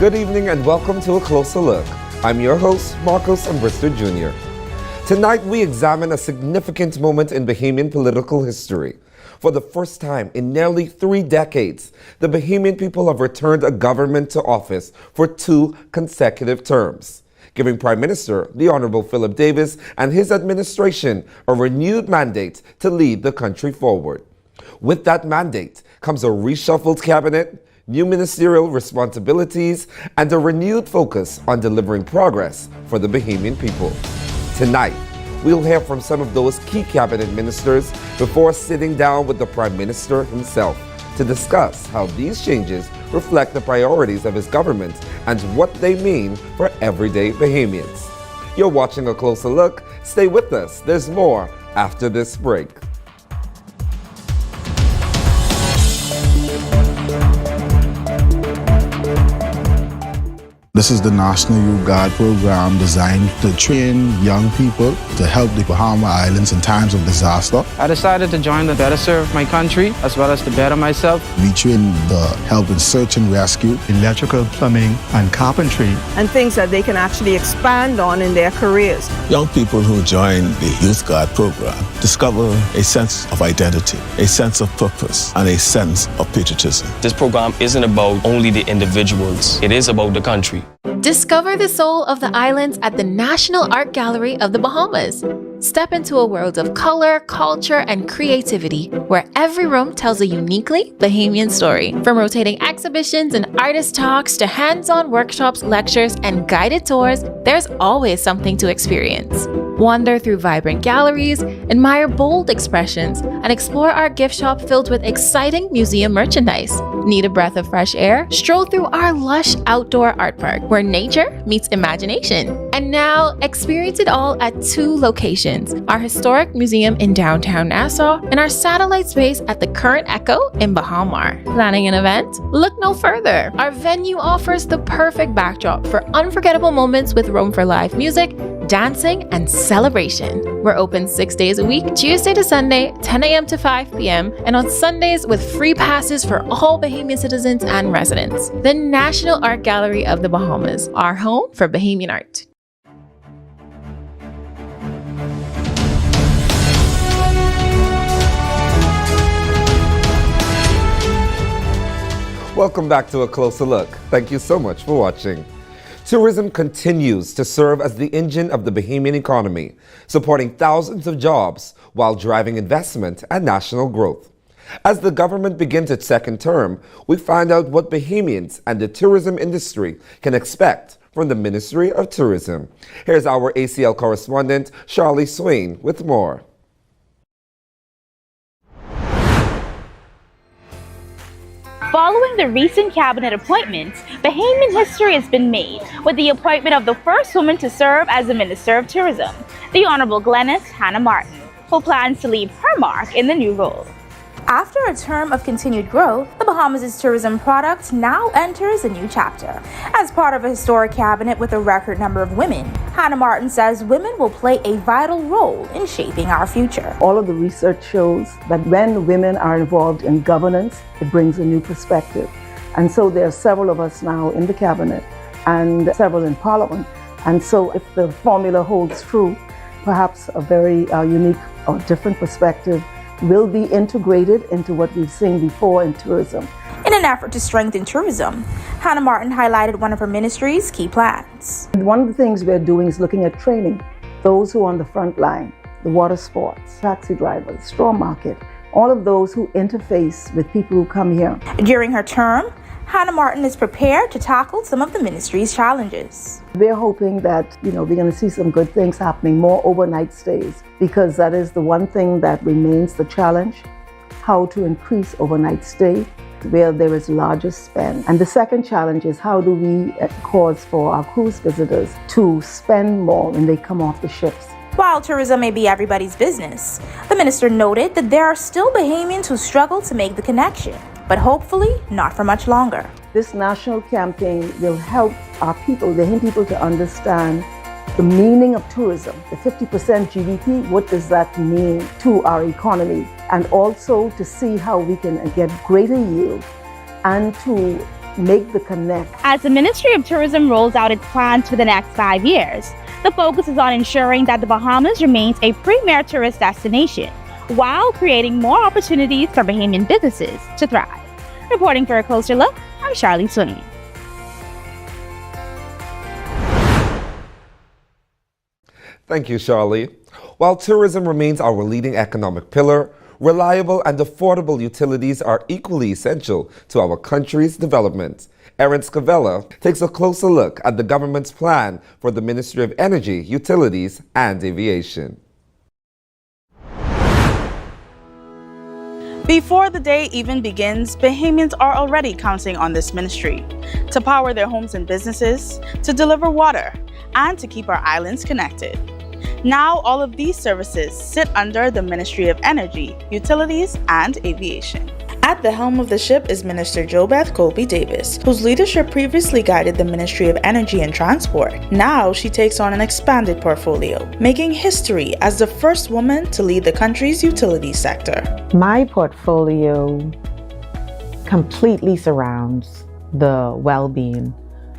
Good evening and welcome to A Closer Look. I'm your host, Marcos Ambrister Jr. Tonight we examine a significant moment in Bahamian political history. For the first time in nearly 3 decades, the Bahamian people have returned a government to office for 2 consecutive terms, giving Prime Minister the Honorable Philip Davis and his administration a renewed mandate to lead the country forward. With that mandate comes a reshuffled cabinet, new ministerial responsibilities, and a renewed focus on delivering progress for the Bahamian people. Tonight, we'll hear from some of those key cabinet ministers before sitting down with the Prime Minister himself to discuss how these changes reflect the priorities of his government and what they mean for everyday Bahamians. You're watching A Closer Look. Stay with us. There's more after this break. This is the National Youth Guard program designed to train young people to help the Bahama Islands in times of disaster. I decided to join to better serve my country as well as to better myself. We train the help in search and rescue, electrical, plumbing, and carpentry. And things that they can actually expand on in their careers. Young people who join the Youth Guard program discover a sense of identity, a sense of purpose, and a sense of patriotism. This program isn't about only the individuals, it is about the country. Discover the soul of the islands at the National Art Gallery of the Bahamas. Step into a world of color, culture, and creativity where every room tells a uniquely Bahamian story. From rotating exhibitions and artist talks to hands-on workshops, lectures, and guided tours, there's always something to experience. Wander through vibrant galleries, admire bold expressions, and explore our gift shop filled with exciting museum merchandise. Need a breath of fresh air? Stroll through our lush outdoor art park where nature meets imagination. And now, experience it all at 2 locations, our historic museum in downtown Nassau and our satellite space at the Current Echo in Bahamar. Planning an event? Look no further. Our venue offers the perfect backdrop for unforgettable moments with room for live music, dancing, and celebration. We're open 6 days a week, Tuesday to Sunday, 10 a.m. to 5 p.m., and on Sundays with free passes for all Bahamian citizens and residents. The National Art Gallery of the Bahamas, our home for Bahamian art. Welcome back to A Closer Look. Thank you so much for watching. Tourism continues to serve as the engine of the Bahamian economy, supporting thousands of jobs while driving investment and national growth. As the government begins its second term, we find out what Bahamians and the tourism industry can expect from the Ministry of Tourism. Here's our ACL correspondent, Charlie Swain, with more. Following the recent cabinet appointments, Bahamian history has been made with the appointment of the first woman to serve as the Minister of Tourism, the Honorable Glennis Hannah Martin, who plans to leave her mark in the new role. After a term of continued growth, the Bahamas' tourism product now enters a new chapter. As part of a historic cabinet with a record number of women, Hannah Martin says women will play a vital role in shaping our future. All of the research shows that when women are involved in governance, it brings a new perspective. And so there are several of us now in the cabinet and several in Parliament. And so if the formula holds true, perhaps a very unique or different perspective will be integrated into what we've seen before in tourism. In an effort to strengthen tourism, Hannah Martin highlighted one of her ministry's key plans. One of the things we're doing is looking at training those who are on the front line, the water sports, taxi drivers, straw market, all of those who interface with people who come here. During her term, Hannah Martin is prepared to tackle some of the ministry's challenges. We're hoping that, we're going to see some good things happening, more overnight stays, because that is the one thing that remains the challenge, how to increase overnight stay where there is larger spend. And the second challenge is how do we cause for our cruise visitors to spend more when they come off the ships. While tourism may be everybody's business, the minister noted that there are still Bahamians who struggle to make the connection, but hopefully not for much longer. This national campaign will help our people, the Bahamian people, to understand the meaning of tourism, the 50% GDP, what does that mean to our economy, and also to see how we can get greater yield and to make the connect. As the Ministry of Tourism rolls out its plans for the next 5 years, the focus is on ensuring that the Bahamas remains a premier tourist destination while creating more opportunities for Bahamian businesses to thrive. Reporting for a closer look, I'm Charlie Sweeney. Thank you, Charlie. While tourism remains our leading economic pillar, reliable and affordable utilities are equally essential to our country's development. Erin Scavella takes a closer look at the government's plan for the Ministry of Energy, Utilities and Aviation. Before the day even begins, Bahamians are already counting on this ministry to power their homes and businesses, to deliver water, and to keep our islands connected. Now, all of these services sit under the Ministry of Energy, Utilities, and Aviation. At the helm of the ship is Minister JoBeth Colby Davis, whose leadership previously guided the Ministry of Energy and Transport. Now she takes on an expanded portfolio, making history as the first woman to lead the country's utility sector. My portfolio completely surrounds the well-being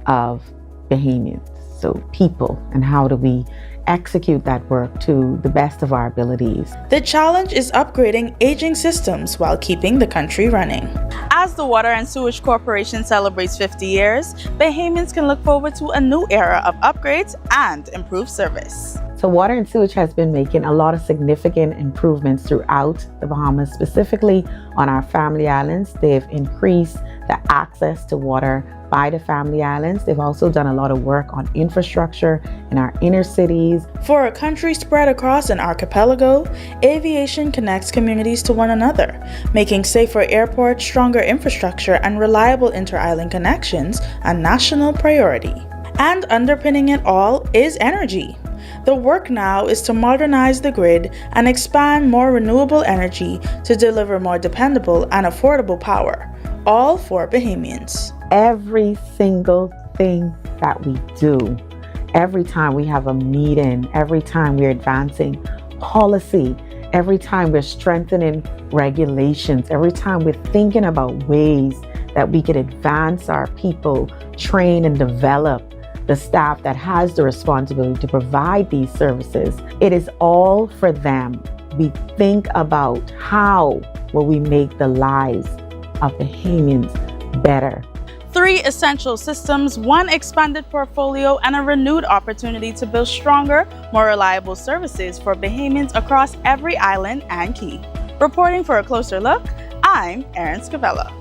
of Bahamians, so people, and how do we execute that work to the best of our abilities. The challenge is upgrading aging systems while keeping the country running. As the Water and Sewage Corporation celebrates 50 years, Bahamians can look forward to a new era of upgrades and improved service. So Water and Sewage has been making a lot of significant improvements throughout the Bahamas, specifically on our family islands. They've increased the access to water by the family islands. They've also done a lot of work on infrastructure in our inner cities. For a country spread across an archipelago, aviation connects communities to one another, making safer airports, stronger infrastructure, and reliable inter-island connections a national priority. And underpinning it all is energy. The work now is to modernize the grid and expand more renewable energy to deliver more dependable and affordable power, all for Bahamians. Every single thing that we do, every time we have a meeting, every time we're advancing policy, every time we're strengthening regulations, every time we're thinking about ways that we could advance our people, train and develop the staff that has the responsibility to provide these services, it is all for them. We think about how will we make the lives of Bahamians better. 3 essential systems, 1 expanded portfolio, and a renewed opportunity to build stronger, more reliable services for Bahamians across every island and key. Reporting for a closer look, I'm Erin Scavella.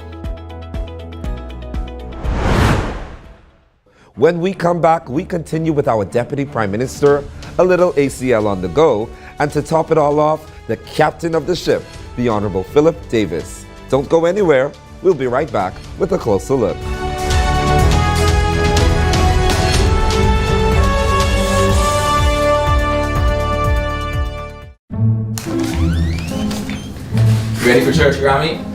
When we come back, we continue with our Deputy Prime Minister, a little ACL on the go, and to top it all off, the captain of the ship, the Honorable Philip Davis. Don't go anywhere. We'll be right back with a closer look. Ready for church, Grammy?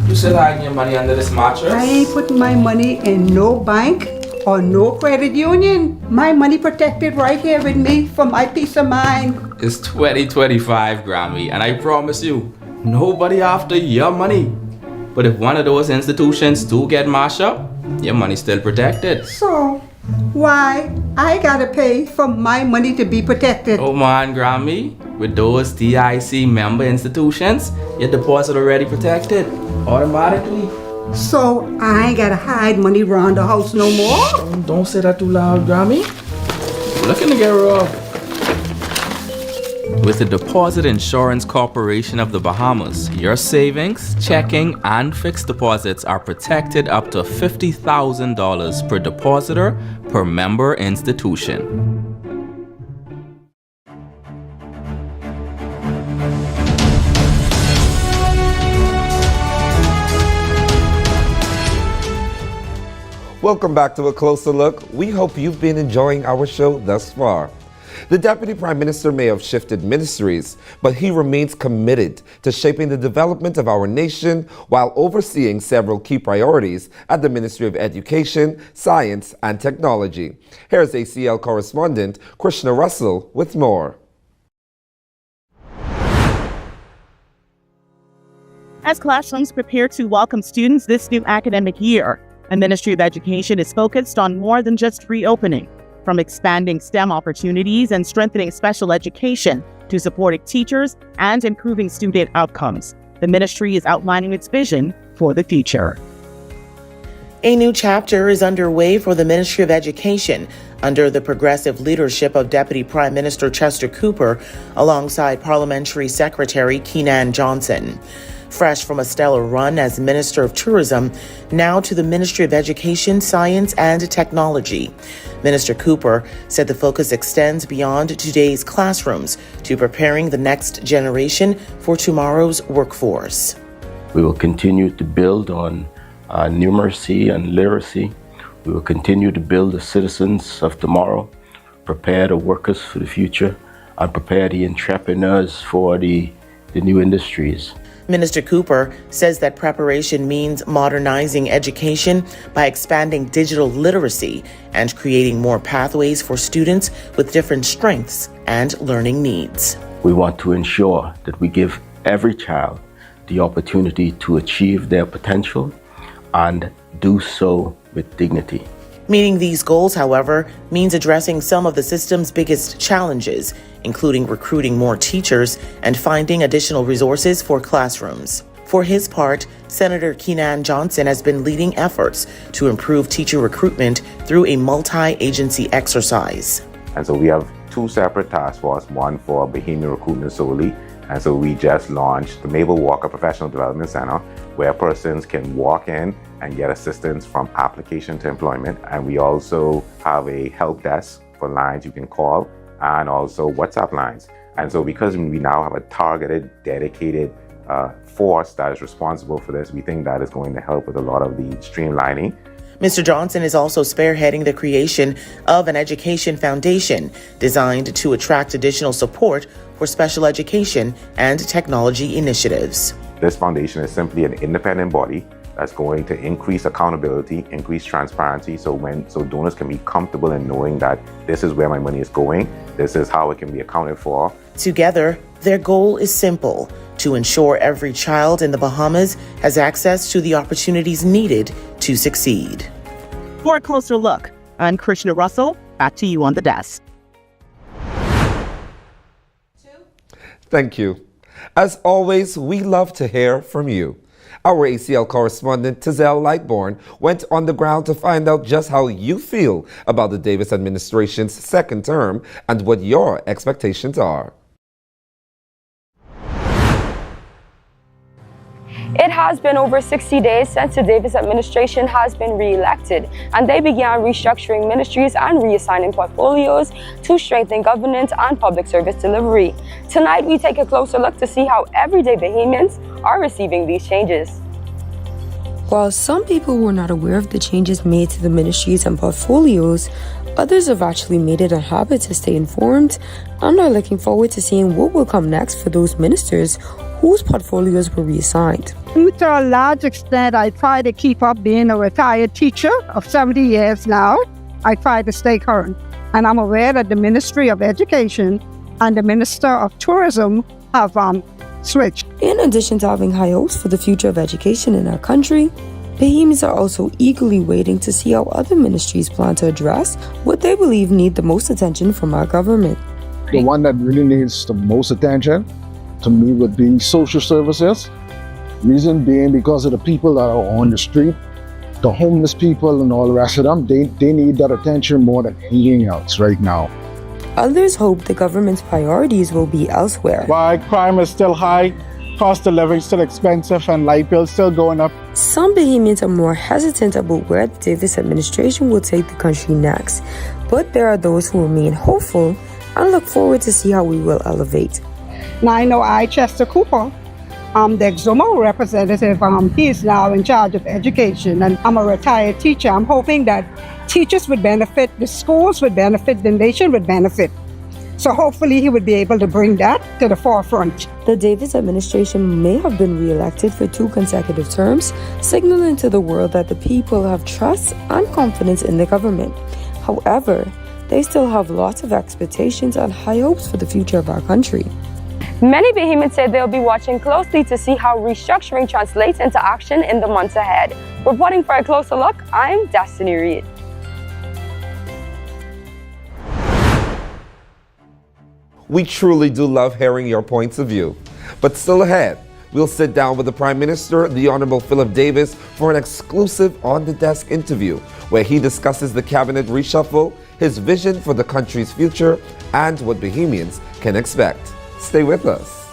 You still hiding your money under this mattress? I ain't putting my money in no bank or no credit union. My money protected right here with me for my peace of mind. It's 2025, Grammy, and I promise you, nobody after your money. But if one of those institutions do get mashed up, your money's still protected. So, why I gotta pay for my money to be protected? Oh man, Grammy, with those TIC member institutions, your deposit already protected, automatically. So, I ain't gotta hide money around the house no more? Don't say that too loud, Grammy. We're looking to get robbed. With the Deposit Insurance Corporation of the Bahamas, your savings, checking, and fixed deposits are protected up to $50,000 per depositor per member institution. Welcome back to A Closer Look. We hope you've been enjoying our show thus far. The Deputy Prime Minister may have shifted ministries, but he remains committed to shaping the development of our nation while overseeing several key priorities at the Ministry of Education, Science and Technology. Here's ACL correspondent Krishna Russell with more. As classrooms prepare to welcome students this new academic year, the Ministry of Education is focused on more than just reopening. From expanding STEM opportunities and strengthening special education to supporting teachers and improving student outcomes, the ministry is outlining its vision for the future. A new chapter is underway for the Ministry of Education under the progressive leadership of Deputy Prime Minister Chester Cooper alongside Parliamentary Secretary Keenan Johnson. Fresh from a stellar run as Minister of Tourism, now to the Ministry of Education, Science and Technology. Minister Cooper said the focus extends beyond today's classrooms to preparing the next generation for tomorrow's workforce. We will continue to build on numeracy and literacy. We will continue to build the citizens of tomorrow, prepare the workers for the future, and prepare the entrepreneurs for the new industries. Minister Cooper says that preparation means modernizing education by expanding digital literacy and creating more pathways for students with different strengths and learning needs. We want to ensure that we give every child the opportunity to achieve their potential and do so with dignity. Meeting these goals, however, means addressing some of the system's biggest challenges, including recruiting more teachers and finding additional resources for classrooms. For his part, Senator Keenan Johnson has been leading efforts to improve teacher recruitment through a multi-agency exercise. And so we have two separate task forces, one for Bahamian recruitment solely. And so we just launched the Mabel Walker Professional Development Center, where persons can walk in and get assistance from application to employment. And we also have a help desk for lines you can call and also WhatsApp lines. And so because we now have a targeted, dedicated force that is responsible for this, we think that is going to help with a lot of the streamlining. Mr. Johnson is also spearheading the creation of an education foundation designed to attract additional support for special education and technology initiatives. This foundation is simply an independent body that's going to increase accountability, increase transparency, so donors can be comfortable in knowing that this is where my money is going, this is how it can be accounted for. Together, their goal is simple: to ensure every child in the Bahamas has access to the opportunities needed to succeed. For a closer look, I'm Krishna Russell. Back to you on the desk. Thank you. As always, we love to hear from you. Our ACL correspondent, Tizelle Lightbourne, went on the ground to find out just how you feel about the Davis administration's second term and what your expectations are. It has been over 60 days since the Davis administration has been re-elected, and they began restructuring ministries and reassigning portfolios to strengthen governance and public service delivery. Tonight, we take a closer look to see how everyday Bahamians are receiving these changes. While some people were not aware of the changes made to the ministries and portfolios, others have actually made it a habit to stay informed and are looking forward to seeing what will come next for those ministers whose portfolios were reassigned. To a large extent, I try to keep up being a retired teacher of 70 years now. I try to stay current. And I'm aware that the Ministry of Education and the Minister of Tourism have switched. In addition to having high hopes for the future of education in our country, Bahamians are also eagerly waiting to see how other ministries plan to address what they believe need the most attention from our government. The one that really needs the most attention to me would be social services. Reason being because of the people that are on the street, the homeless people and all the rest of them, they need that attention more than anything else right now. Others hope the government's priorities will be elsewhere. Why crime is still high, cost of living still expensive, and light bills still going up. Some Bahamians are more hesitant about where the Davis administration will take the country next, but there are those who remain hopeful and look forward to see how we will elevate. Now I know Chester Cooper, the Exuma representative, he is now in charge of education, and I'm a retired teacher. I'm hoping that teachers would benefit, the schools would benefit, the nation would benefit. So hopefully he would be able to bring that to the forefront. The Davis administration may have been re-elected for 2 consecutive terms, signaling to the world that the people have trust and confidence in the government. However, they still have lots of expectations and high hopes for the future of our country. Many Bahamians say they'll be watching closely to see how restructuring translates into action in the months ahead. Reporting for a closer look, I'm Destiny Reed. We truly do love hearing your points of view. But still ahead, we'll sit down with the Prime Minister, the Honorable Philip Davis, for an exclusive on-the-desk interview where he discusses the cabinet reshuffle, his vision for the country's future, and what Bahamians can expect. Stay with us.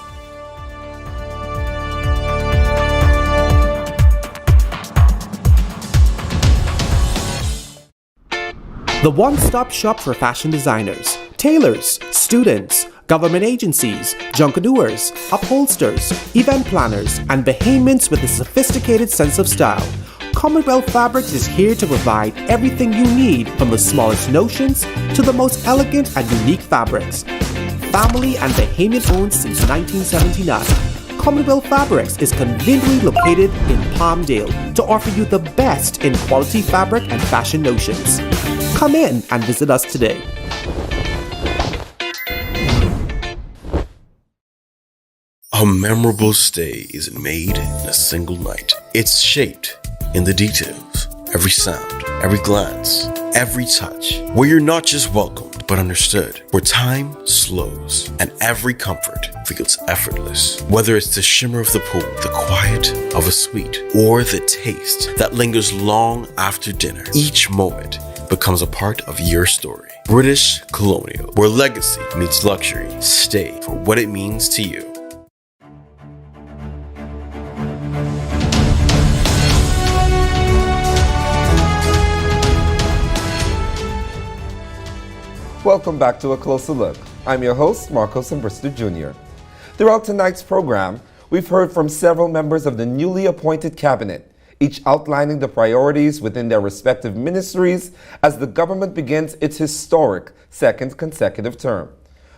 The one-stop shop for fashion designers, tailors, students, government agencies, junkendoers, upholsters, event planners, and Bahamians with a sophisticated sense of style. Commonwealth Fabrics is here to provide everything you need, from the smallest notions to the most elegant and unique fabrics. Family and Bahamian owned since 1979, Commonwealth Fabrics is conveniently located in Palmdale to offer you the best in quality fabric and fashion notions. Come in and visit us today. A memorable stay isn't made in a single night. It's shaped in the details. Every sound, every glance, every touch. Where you're not just welcomed, but understood. Where time slows and every comfort feels effortless. Whether it's the shimmer of the pool, the quiet of a suite, or the taste that lingers long after dinner, each moment becomes a part of your story. British Colonial, where legacy meets luxury. Stay for what it means to you. Welcome back to A Closer Look. I'm your host, Marcos Brewster Jr. Throughout tonight's program, we've heard from several members of the newly appointed cabinet, each outlining the priorities within their respective ministries as the government begins its historic second consecutive term.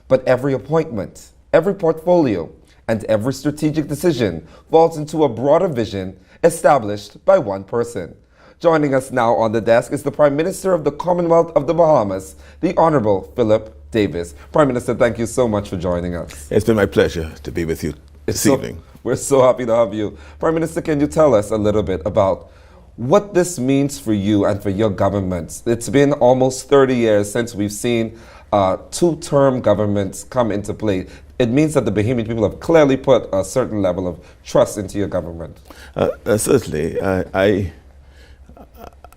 But every appointment, every portfolio, and every strategic decision falls into a broader vision established by one person. Joining us now on the desk is the Prime Minister of the Commonwealth of the Bahamas, the Honorable Philip Davis. Prime Minister, thank you so much for joining us. It's been my pleasure to be with you this evening. We're so happy to have you. Prime Minister, can you tell us a little bit about what this means for you and for your government? It's been almost 30 years since we've seen two-term governments come into play. It means that the Bahamian people have clearly put a certain level of trust into your government. Certainly.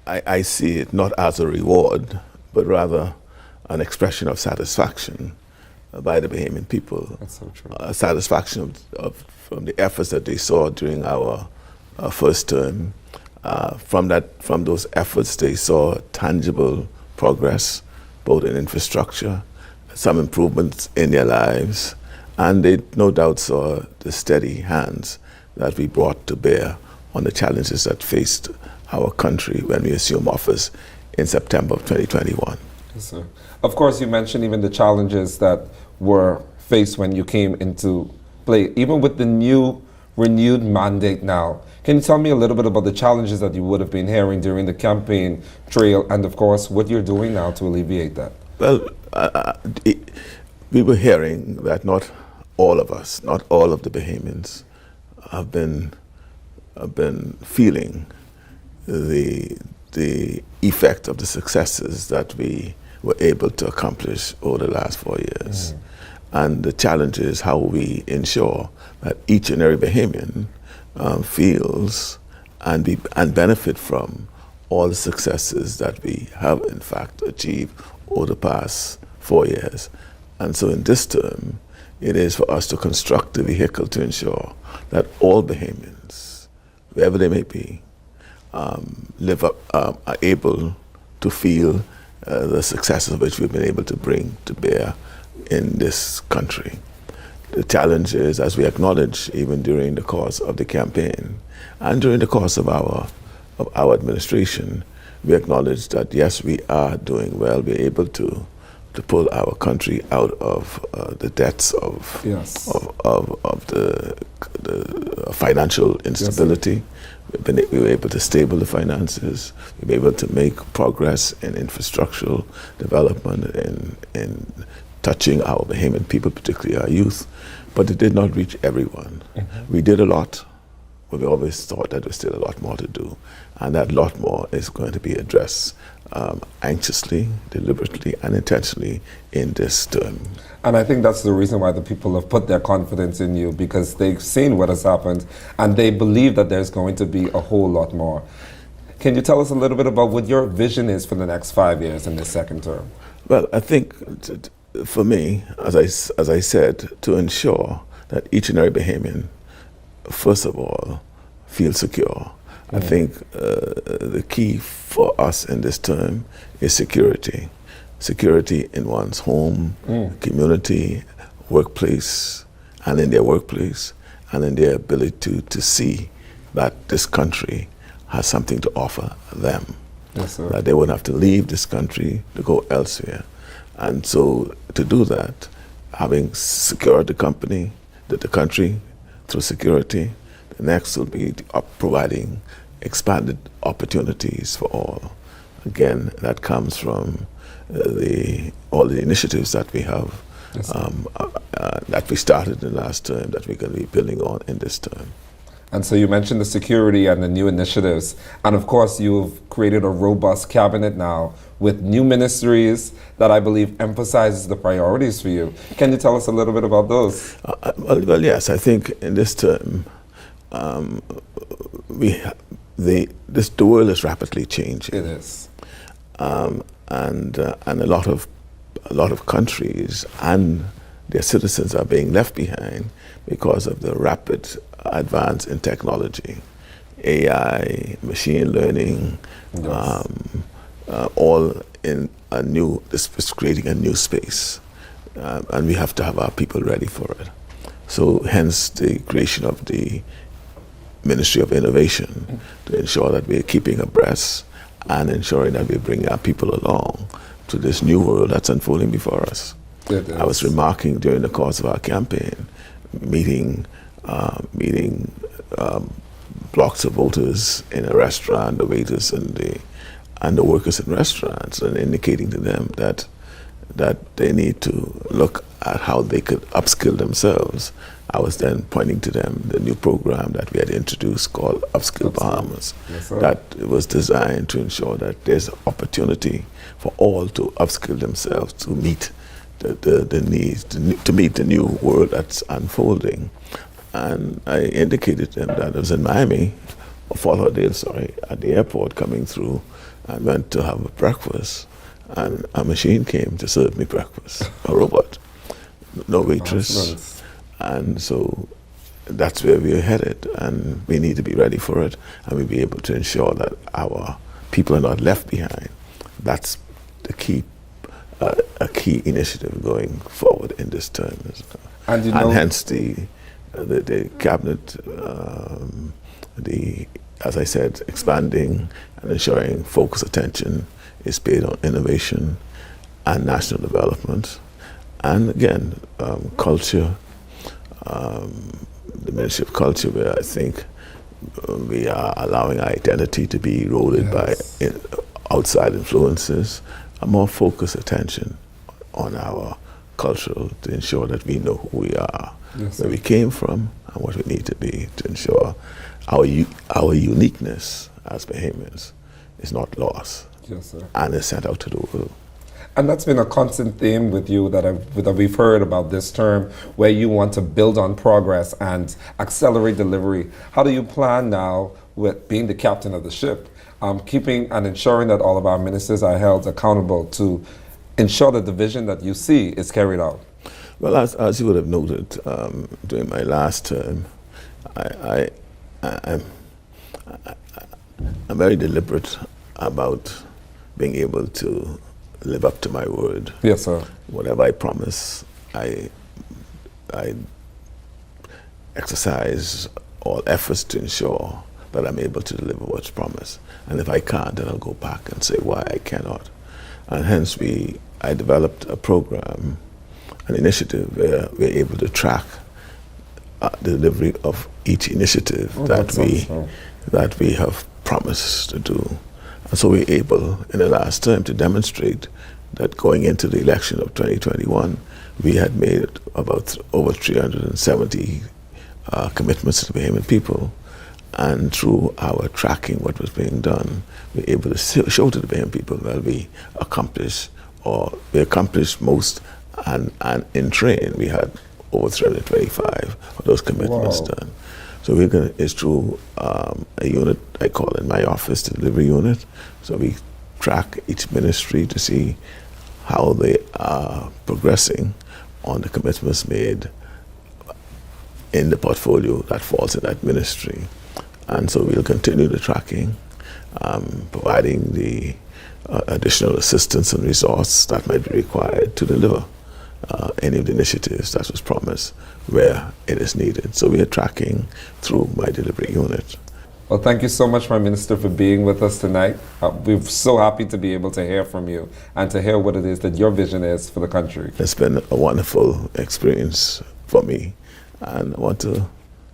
I see it not as a reward, but rather an expression of satisfaction by the Bahamian people. That's so true. Satisfaction from the efforts that they saw during our first term. From those efforts, they saw tangible progress, both in infrastructure, some improvements in their lives, and they no doubt saw the steady hands that we brought to bear on the challenges that faced our country when we assumed office in September of 2021. Yes, sir. Of course, you mentioned even the challenges that were faced when you came into play, even with the new renewed mandate now. Can you tell me a little bit about the challenges that you would have been hearing during the campaign trail, and of course, what you're doing now to alleviate that? Well, we were hearing that not all of us, not all of the Bahamians have been feeling the effect of the successes that we were able to accomplish over the last 4 years. And the challenge is how we ensure that each and every Bahamian feels and benefit from all the successes that we have in fact achieved over the past 4 years. And so in this term, it is for us to construct the vehicle to ensure that all Bahamians, wherever they may be, are able to feel the successes which we've been able to bring to bear in this country. The challenge is, as we acknowledge even during the course of the campaign and during the course of our administration, we acknowledge that yes, we are doing well. We're able to pull our country out of the depths of the financial instability. We were able to stable the finances. We were able to make progress in infrastructural development, in touching our Bahamian people, particularly our youth, but it did not reach everyone. We did a lot, but we always thought that there's still a lot more to do. And that lot more is going to be addressed anxiously, deliberately, and intentionally in this term. And I think that's the reason why the people have put their confidence in you, because they've seen what has happened and they believe that there's going to be a whole lot more. Can you tell us a little bit about what your vision is for the next 5 years in this second term? Well, I think for me, as I said, to ensure that each and every Bahamian, first of all, feels secure. I think the key for us in this term is security. Security in one's home, community, workplace, and in their workplace, and in their ability to see that this country has something to offer them. Yes, sir. That they wouldn't have to leave this country to go elsewhere. And so to do that, having secured the country through security, the next will be providing expanded opportunities for all. Again, that comes from all the initiatives that we have, yes, that we started in the last term, that we're going to be building on in this term. And so you mentioned the security and the new initiatives. And of course, you've created a robust cabinet now with new ministries that I believe emphasizes the priorities for you. Can you tell us a little bit about those? Well, yes, I think in this term, the world is rapidly changing. It is. And a lot of countries and their citizens are being left behind because of the rapid advance in technology, AI, machine learning, yes, all in this creating a new space. And we have to have our people ready for it. So hence the creation of the Ministry of Innovation to ensure that we're keeping abreast and ensuring that we bring our people along to this new world that's unfolding before us. I was remarking during the course of our campaign, meeting blocks of voters in a restaurant, the waiters and the workers in restaurants, and indicating to them that they need to look at how they could upskill themselves. I was then pointing to them the new program that we had introduced called Upskill Bahamas. Yes, sir. That was designed to ensure that there's opportunity for all to upskill themselves to meet the needs, to meet the new world that's unfolding. And I indicated to them that I was in Miami, or Fort Lauderdale, at the airport coming through, and went to have a breakfast. And a machine came to serve me breakfast, a robot, no waitress. Nice. And so that's where we're headed, and we need to be ready for it, and we'll be able to ensure that our people are not left behind. That's the key, a key initiative going forward in this term. And hence the cabinet, as I said, expanding and ensuring focused attention is paid on innovation and national development. And again, culture, the Ministry of Culture, where I think we are allowing our identity to be eroded by outside influences, a more focused attention on our cultural to ensure that we know who we are, where we came from, and what we need to be to ensure our uniqueness as Bahamians is not lost, yes, sir, and is sent out to the world. And that's been a constant theme with you that we've heard about this term, where you want to build on progress and accelerate delivery. How do you plan now, with being the captain of the ship, keeping and ensuring that all of our ministers are held accountable to ensure that the vision that you see is carried out? Well, as you would have noted during my last term, I'm very deliberate about being able to live up to my word. Yes, sir. Whatever I promise, I exercise all efforts to ensure that I'm able to deliver what's promised. And if I can't, then I'll go back and say why I cannot. And hence I developed a program, an initiative where we're able to track the delivery of each initiative that we have promised to do. And so we're able, in the last term, to demonstrate that going into the election of 2021, we had made about over 370 commitments to the Bahamian people. And through our tracking what was being done, we were able to show to the Bahamian people that we accomplished most, and in train we had over 325 of those commitments done. So it's through a unit I call in my office the delivery unit. So we track each ministry to see how they are progressing on the commitments made in the portfolio that falls in that ministry. And so we'll continue the tracking, providing the additional assistance and resource that might be required to deliver any of the initiatives that was promised where it is needed. So we are tracking through my delivery unit. Well, thank you so much, Prime Minister, for being with us tonight. We're so happy to be able to hear from you and to hear what it is that your vision is for the country. It's been a wonderful experience for me, and I want to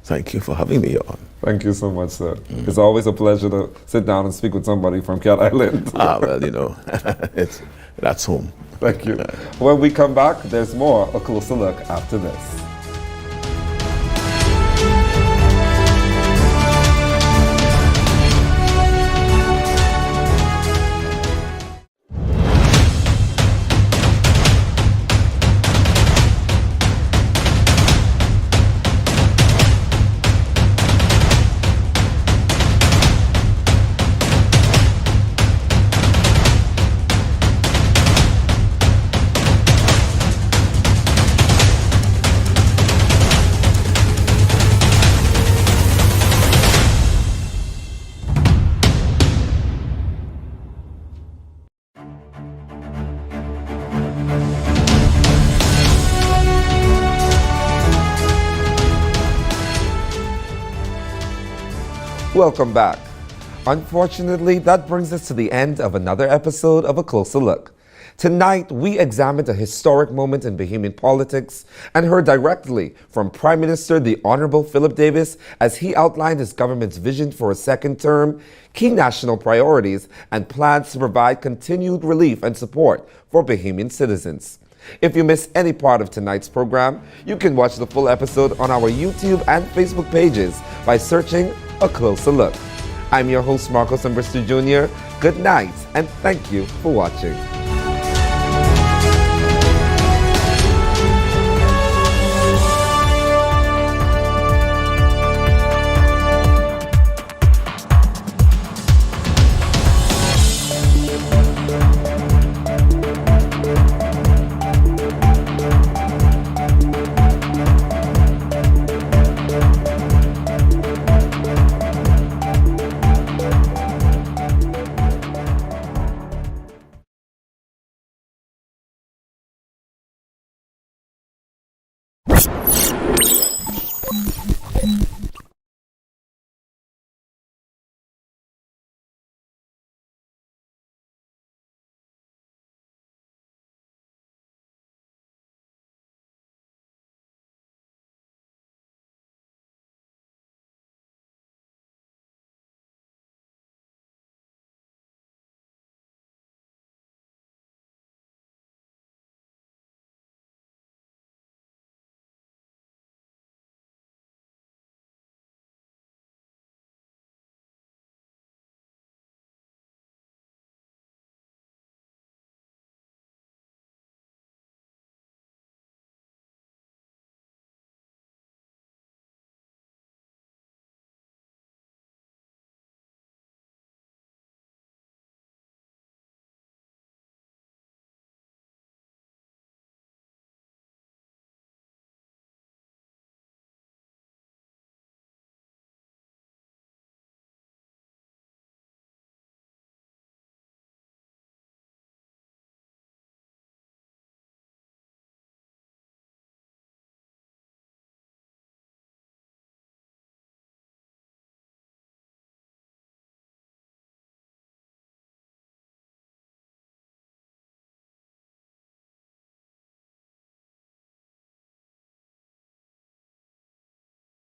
thank you for having me on. Thank you so much, sir. It's always a pleasure to sit down and speak with somebody from Cat Island. Well, you know, that's home. Thank you. When we come back, there's more, a closer look after this. Welcome back. Unfortunately, that brings us to the end of another episode of A Closer Look. Tonight, we examined a historic moment in Bahamian politics and heard directly from Prime Minister the Honorable Philip Davis as he outlined his government's vision for a second term, key national priorities, and plans to provide continued relief and support for Bahamian citizens. If you missed any part of tonight's program, you can watch the full episode on our YouTube and Facebook pages by searching A Closer Look. I'm your host, Marcos Bristol Jr. Good night, and thank you for watching.